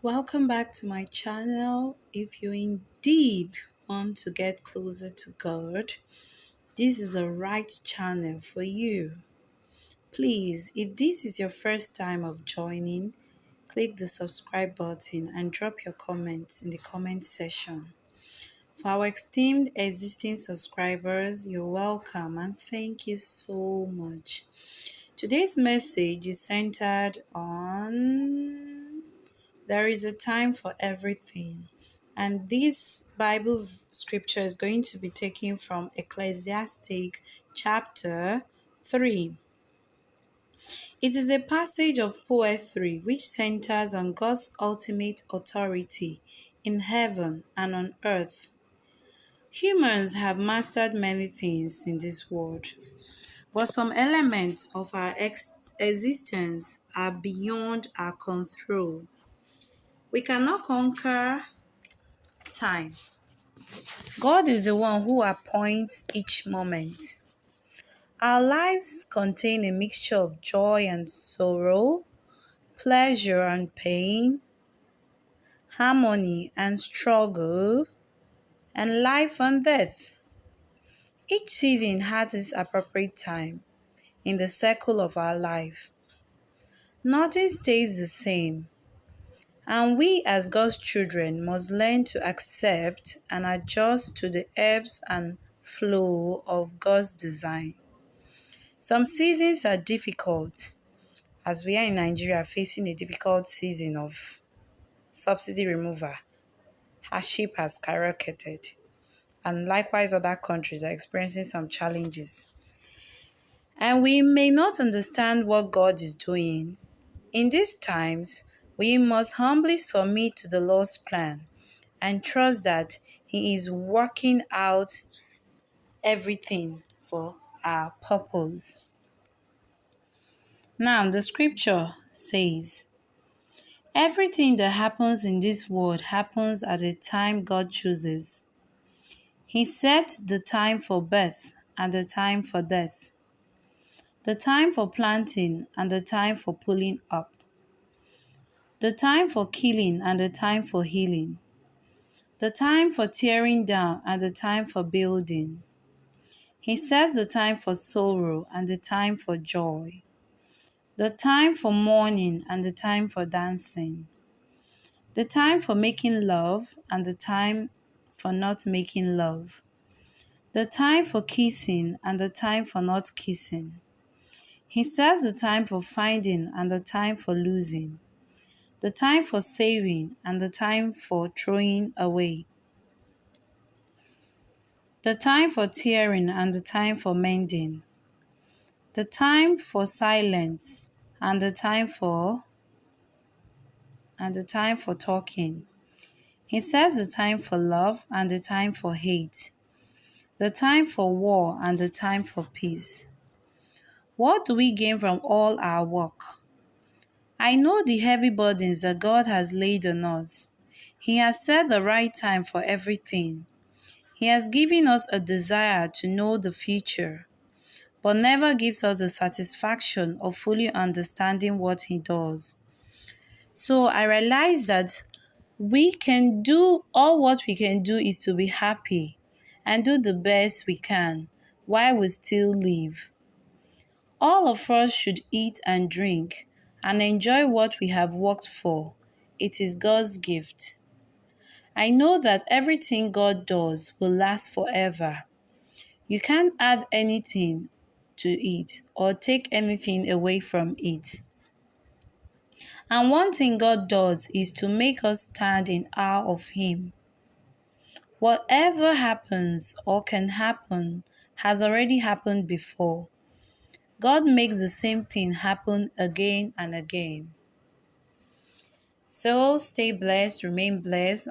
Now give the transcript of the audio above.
Welcome back to my channel. If you indeed want to get closer to God, this is a right channel for you. Please, if this is your first time of joining, click the subscribe button and drop your comments in the comment section. For our esteemed existing subscribers, you're welcome and thank you so much. Today's message is centered on there is a time for everything. And this Bible scripture is going to be taken from Ecclesiastes chapter 3. It is a passage of poetry which centers on God's ultimate authority in heaven and on earth. Humans have mastered many things in this world, but some elements of our existence are beyond our control. We cannot conquer time. God is the one who appoints each moment. Our lives contain a mixture of joy and sorrow, pleasure and pain, harmony and struggle, and life and death. Each season has its appropriate time in the circle of our life. Nothing stays the same, and we as God's children must learn to accept and adjust to the ebbs and flow of God's design. Some seasons are difficult, as we are in Nigeria facing a difficult season of subsidy removal. Hardship has skyrocketed, and likewise other countries are experiencing some challenges. And we may not understand what God is doing. In these times, we must humbly submit to the Lord's plan and trust that He is working out everything for our purpose. Now, the scripture says, everything that happens in this world happens at a time God chooses. He sets the time for birth and the time for death, the time for planting and the time for pulling up, the time for killing and the time for healing, the time for tearing down and the time for building. He sets the time for sorrow and the time for joy, the time for mourning and the time for dancing, the time for making love and the time for not making love, the time for kissing and the time for not kissing. He sets the time for finding and the time for losing, the time for saving and the time for throwing away, the time for tearing and the time for mending, the time for silence and the time for talking. He sets the time for love and the time for hate, the time for war and the time for peace. What do we gain from all our work? I know the heavy burdens that God has laid on us. He has set the right time for everything. He has given us a desire to know the future, but never gives us the satisfaction of fully understanding what He does. So I realize that what we can do is to be happy and do the best we can while we still live. All of us should eat and drink and enjoy what we have worked for. It is God's gift. I know that everything God does will last forever. You can't add anything to it or take anything away from it. And one thing God does is to make us stand in awe of Him. Whatever happens or can happen has already happened before. God makes the same thing happen again and again. So stay blessed, remain blessed.